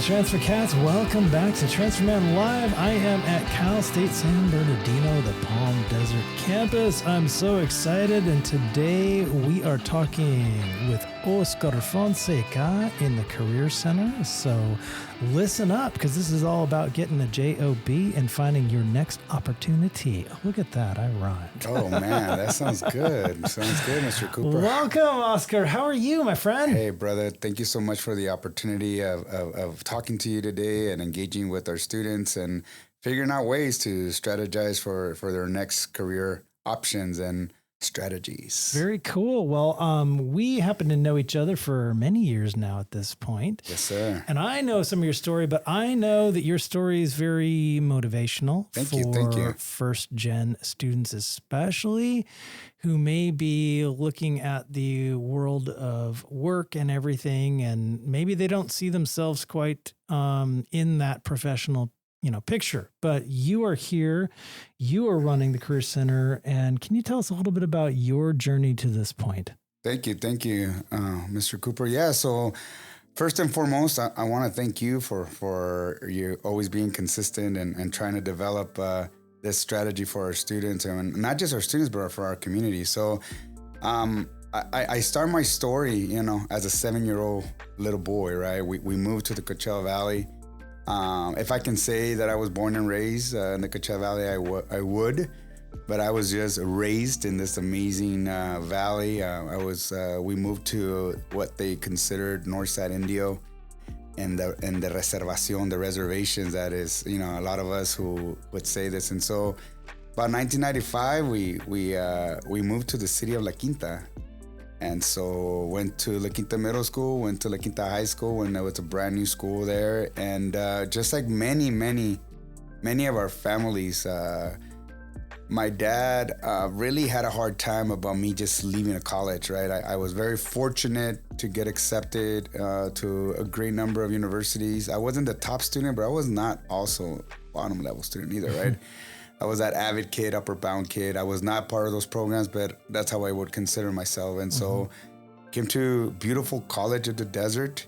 Transfer Cats. Welcome back to Transfer Man Live. I am at Cal State San Bernardino, the Palm Desert campus. I'm so excited, and today we are talking with Oscar Fonseca in the Career Center. So listen up, because this is all about getting a job and finding your next opportunity. Look at that, I rhymed. Oh man, that sounds good. Sounds good, Mr. Cooper. Welcome, Oscar. How are you, my friend? Hey, brother. Thank you so much for the opportunity of talking to you today and engaging with our students and figuring out ways to strategize for their next career options and strategies. Very cool. Well, we happen to know each other for many years now at this point. Yes, sir. And I know some of your story, but I know that your story is very motivational Thank you. First gen students, especially who may be looking at the world of work and everything, and maybe they don't see themselves quite in that professional picture, but you are here, you are running the Career Center. And can you tell us a little bit about your journey to this point? Thank you, Mr. Cooper. Yeah, so first and foremost, I want to thank you for you always being consistent and trying to develop this strategy for our students, and not just our students, but for our community. So I start my story, as a 7-year-old little boy, right? We moved to the Coachella Valley. If I can say that I was born and raised in the Coachella Valley, I would, but I was just raised in this amazing valley. We moved to what they considered Northside Indio, and the reservación, the reservations. That is, a lot of us who would say this. And so, about 1995, we moved to the city of La Quinta. And so went to La Quinta Middle School, went to La Quinta High School when there was a brand new school there. And just like many of our families, my dad really had a hard time about me just leaving a college, right? I was very fortunate to get accepted to a great number of universities. I wasn't the top student, but I was not also bottom level student either, right? I was that avid kid, upper bound kid. I was not part of those programs, but that's how I would consider myself. And so came to beautiful College of the Desert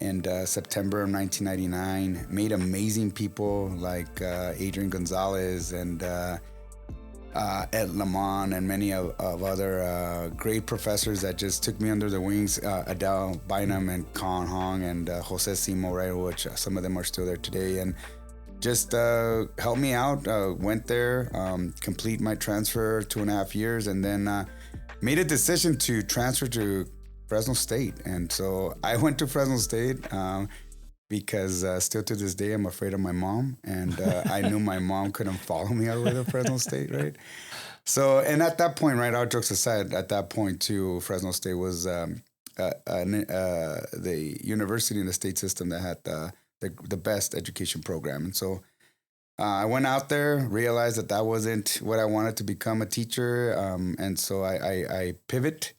in September of 1999. Made amazing people like Adrian Gonzalez and Ed Lamont and many of other great professors that just took me under their wings. Adele Bynum and Con Hong and Jose Simo, right, which some of them are still there today. And just helped me out, went there, complete my transfer 2.5 years, and then made a decision to transfer to Fresno State. And so I went to Fresno State because still to this day, I'm afraid of my mom. And I knew my mom couldn't follow me all the way to Fresno State, right? So, and at that point, right, all jokes aside, at that point too, Fresno State was the university in the state system that had the best education program. And so I went out there, realized that wasn't what I wanted to become, a teacher. And so I pivot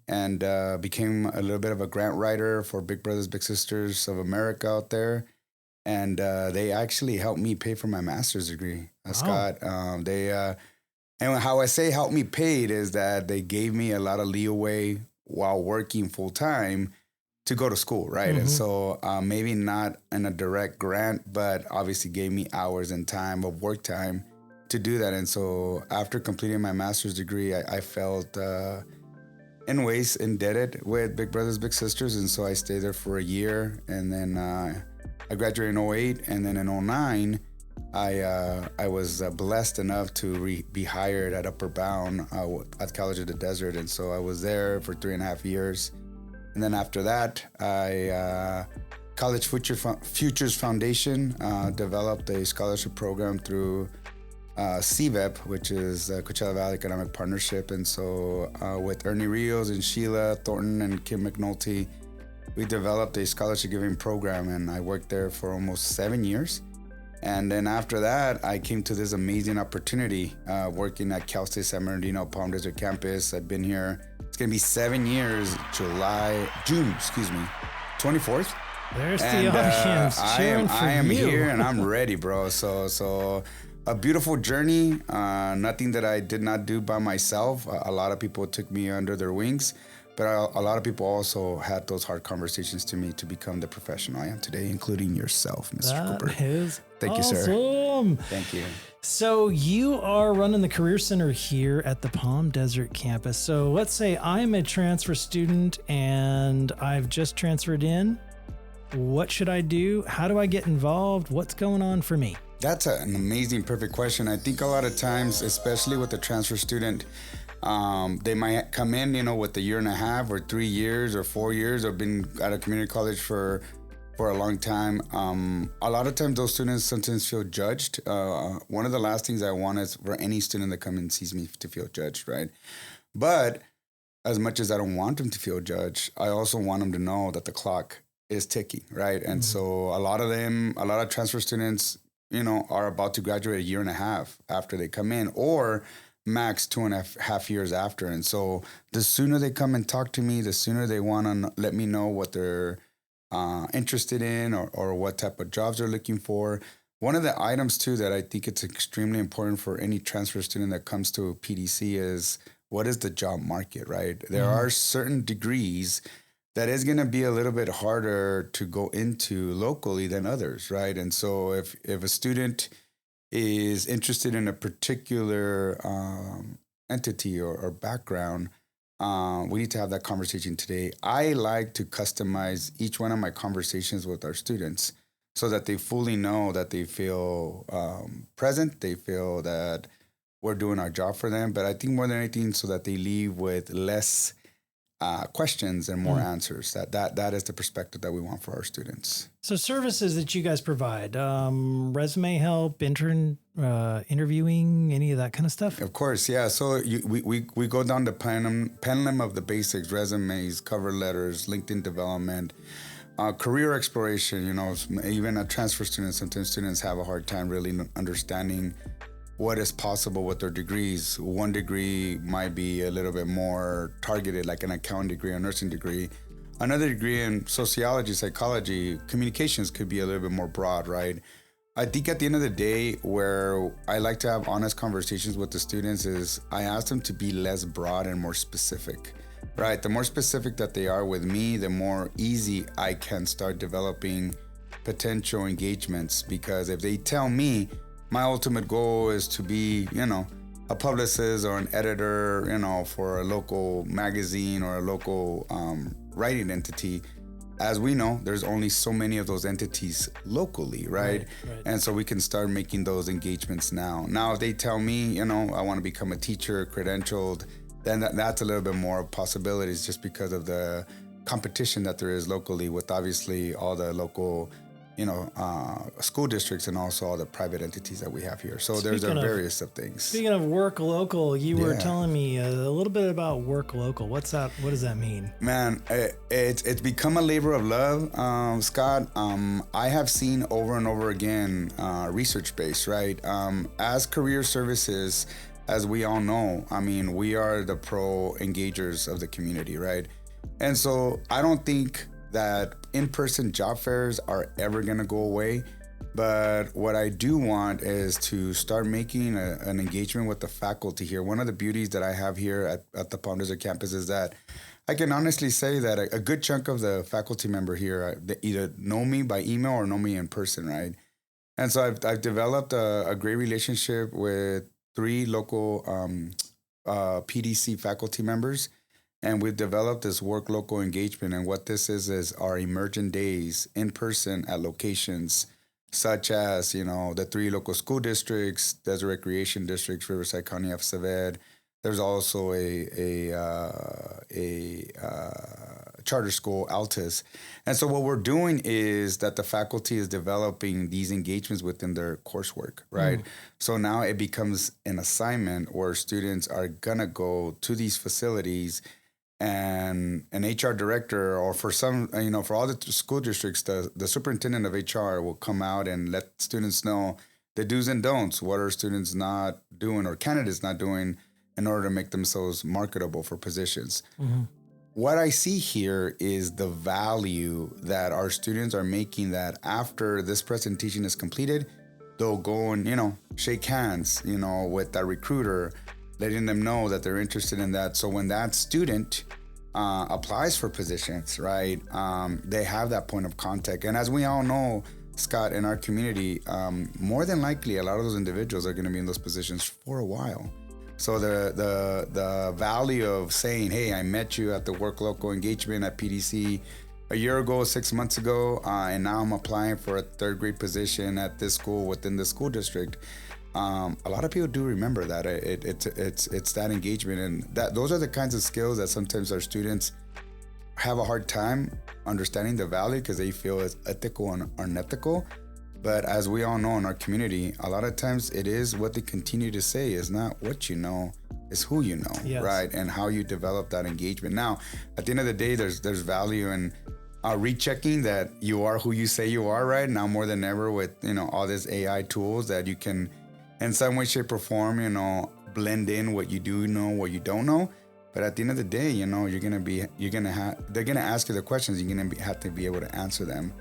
and became a little bit of a grant writer for Big Brothers Big Sisters of America out there. And they actually helped me pay for my master's degree, Scott. And how I say help me paid is that they gave me a lot of leeway while working full time to go to school, right? Mm-hmm. And so maybe not in a direct grant, but obviously gave me hours and time of work time to do that. And so after completing my master's degree, I felt in ways indebted with Big Brothers Big Sisters. And so I stayed there for a year. And then I graduated in 2008. And then in 2009, I was blessed enough to be hired at Upper Bound at College of the Desert. And so I was there for 3.5 years. And then after that, College Futures Foundation developed a scholarship program through CVEP, which is Coachella Valley Economic Partnership. And so with Ernie Rios and Sheila Thornton and Kim McNulty, we developed a scholarship giving program, and I worked there for almost 7 years. And then after that, I came to this amazing opportunity working at Cal State San Bernardino Palm Desert campus. I've been here. It's going to be 7 years, June 24th. There's the audience cheering for you. I am here and I'm ready, bro. So a beautiful journey. Nothing that I did not do by myself. A lot of people took me under their wings. But a lot of people also had those hard conversations to me to become the professional I am today, including yourself, Mr. Cooper. That is Thank you, sir. Thank you. So you are running the Career Center here at the Palm Desert campus. So let's say I'm a transfer student and I've just transferred in. What should I do? How do I get involved? What's going on for me? That's an amazing, perfect question. I think a lot of times, especially with the transfer student, they might come in, with a year and a half or 3 years or 4 years or been at a community college for a long time. A lot of times those students sometimes feel judged. One of the last things I want is for any student that comes and sees me to feel judged, right? But as much as I don't want them to feel judged, I also want them to know that the clock is ticking, right? And so a lot of transfer students, are about to graduate a year and a half after they come in, or max 2.5 years after. And so the sooner they come and talk to me, the sooner they want to let me know what they're interested in or what type of jobs they're looking for. One of the items too that I think it's extremely important for any transfer student that comes to PDC is, what is the job market, right? There are certain degrees that is going to be a little bit harder to go into locally than others, right? And so if a student is interested in a particular entity or background, we need to have that conversation today. I like to customize each one of my conversations with our students so that they fully know that they feel present, they feel that we're doing our job for them. But I think more than anything, so that they leave with less questions and more answers. That is the perspective that we want for our students. So services that you guys provide, resume help, interviewing, any of that kind of stuff? Of course, yeah. So we go down the pendulum of the basics: resumes, cover letters, LinkedIn development, career exploration. Even a transfer student, sometimes students have a hard time really understanding what is possible with their degrees. One degree might be a little bit more targeted, like an accounting degree or nursing degree. Another degree in sociology, psychology, communications could be a little bit more broad, right? I think at the end of the day, where I like to have honest conversations with the students is I ask them to be less broad and more specific, right? The more specific that they are with me, the more easy I can start developing potential engagements. Because if they tell me, my ultimate goal is to be, a publicist or an editor, for a local magazine or a local writing entity. As we know, there's only so many of those entities locally, right? And so we can start making those engagements now. Now, if they tell me, I want to become a teacher, credentialed, then that's a little bit more possibilities just because of the competition that there is locally with obviously all the local school districts and also all the private entities that we have here. So there's a various of things. Speaking of work local, you were telling me a little bit about work local. What's that? What does that mean? Man, it's become a labor of love, Scott. I have seen over and over again, research-based, right? As career services, as we all know, we are the pro engagers of the community, right? And so I don't think that in-person job fairs are ever going to go away. But what I do want is to start making an engagement with the faculty here. One of the beauties that I have here at the Palm Desert campus is that I can honestly say that a good chunk of the faculty member here, they either know me by email or know me in person, right? And so I've developed a great relationship with 3 local PDC faculty members. And we've developed this work local engagement. And what this is our emergent days in person at locations such as, the 3 local school districts, Desert Recreation Districts, Riverside County FSVED. There's also a charter school, Altus. And so what we're doing is that the faculty is developing these engagements within their coursework, right? So now it becomes an assignment where students are going to go to these facilities, and an HR director, or for some, for all the school districts, the superintendent of HR will come out and let students know the do's and don'ts. What are students not doing or candidates not doing in order to make themselves marketable for positions? What I see here is the value that our students are making, that after this presentation is completed, they'll go and, shake hands, with that recruiter, letting them know that they're interested in that. So when that student applies for positions, right? They have that point of contact. And as we all know, Scott, in our community, more than likely, a lot of those individuals are going to be in those positions for a while. So the value of saying, hey, I met you at the work local engagement at PDC a year ago, 6 months ago, and now I'm applying for a third grade position at this school within the school district. A lot of people do remember that. It's that engagement, and those are the kinds of skills that sometimes our students have a hard time understanding the value because they feel it's ethical and unethical. But as we all know in our community, a lot of times it is what they continue to say is not what you know, it's who you know, yes. Right? And how you develop that engagement. Now, at the end of the day, there's value in rechecking that you are who you say you are, right? Now more than ever with, all these AI tools that you can, in some way, shape, or form, blend in what you do know, what you don't know. But at the end of the day, they're gonna ask you the questions. You're gonna have to be able to answer them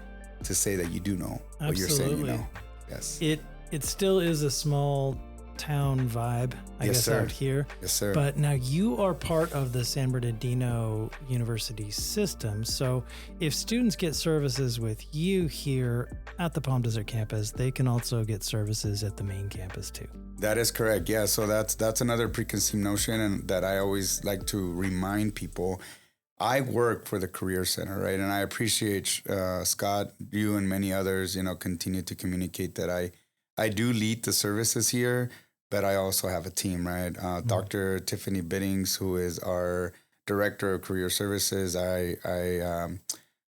to say that you do know what you're saying you know. Yes. It still is a small town vibe, I guess, out here. Yes, sir. But now you are part of the San Bernardino University system. So if students get services with you here at the Palm Desert campus, they can also get services at the main campus too. That is correct. Yeah. So that's another preconceived notion, and that I always like to remind people. I work for the Career Center, right? And I appreciate, Scott, you and many others, continue to communicate that I do lead the services here, but I also have a team, right? Dr. Tiffany Biddings, who is our Director of Career Services, I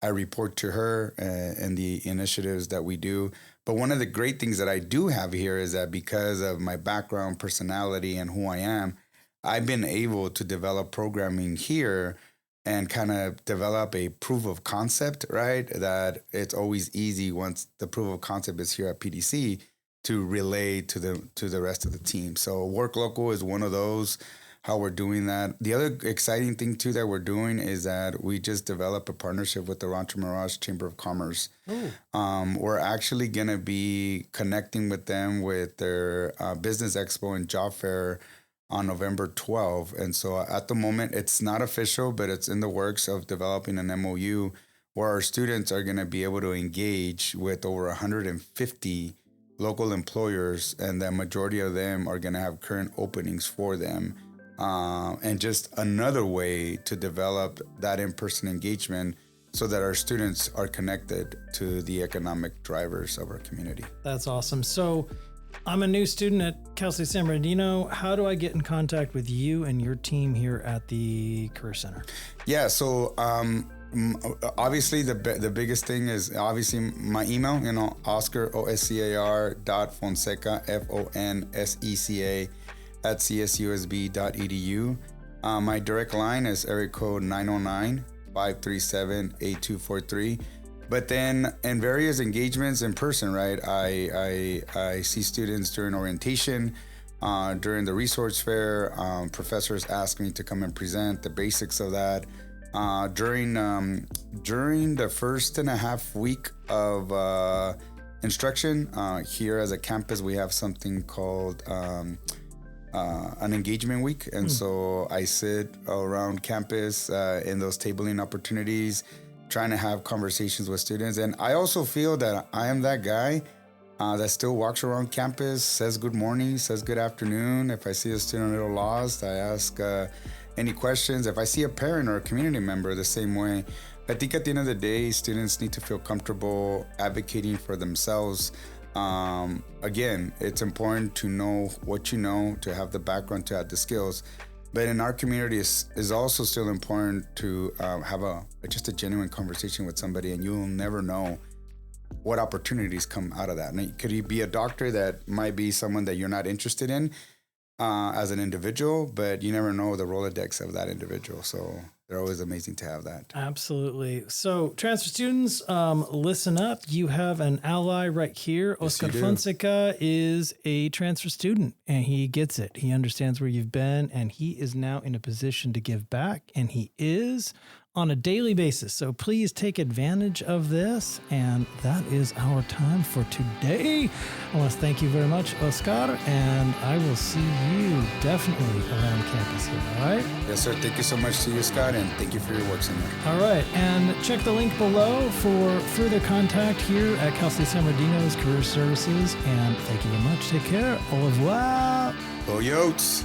report to her and the initiatives that we do. But one of the great things that I do have here is that because of my background, personality, and who I am, I've been able to develop programming here and kind of develop a proof of concept, right? That it's always easy once the proof of concept is here at PDC to relay to the rest of the team. So Work Local is one of those, how we're doing that. The other exciting thing too that we're doing is that we just developed a partnership with the Rancho Mirage Chamber of Commerce. We're actually gonna be connecting with them with their business expo and job fair on November 12th. And so at the moment, it's not official, but it's in the works of developing an MOU where our students are going to be able to engage with over 150 local employers, and the majority of them are going to have current openings for them. And just another way to develop that in-person engagement so that our students are connected to the economic drivers of our community. That's awesome. So I'm a new student at Cal State San Bernardino. How do I get in contact with you and your team here at the Career Center? Yeah, so obviously the biggest thing is obviously my email, Oscar, OSCAR.Fonseca, FONSECA at CSUSB.edu. My direct line is area code 909-537-8243. But then in various engagements in person, right, I see students during orientation, during the resource fair. Professors ask me to come and present the basics of that. During the first and a half week of instruction, here as a campus, we have something called an engagement week. And so I sit around campus in those tabling opportunities, trying to have conversations with students. And I also feel that I am that guy that still walks around campus, says good morning, says good afternoon. If I see a student a little lost, I ask any questions. If I see a parent or a community member, the same way. I think at the end of the day, students need to feel comfortable advocating for themselves. Again, it's important to know what you know, to have the background, to have the skills. But in our community, is also still important to have just a genuine conversation with somebody, and you'll never know what opportunities come out of that. And could you be a doctor that might be someone that you're not interested in as an individual, but you never know the Rolodex of that individual. So they're always amazing to have that. Absolutely. So transfer students, listen up. You have an ally right here. Oscar Fonseca is a transfer student, and he gets it. He understands where you've been, and he is now in a position to give back, and he is on a daily basis. So please take advantage of this. And that is our time for today. I want to thank you very much, Oscar, and I will see you definitely around campus here. All right? Yes, sir. Thank you so much to you, Scott, and thank you for your work, Senor. All right. And check the link below for further contact here at Cal State San Bernardino's Career Services. And thank you very much. Take care. Au revoir. Coyotes.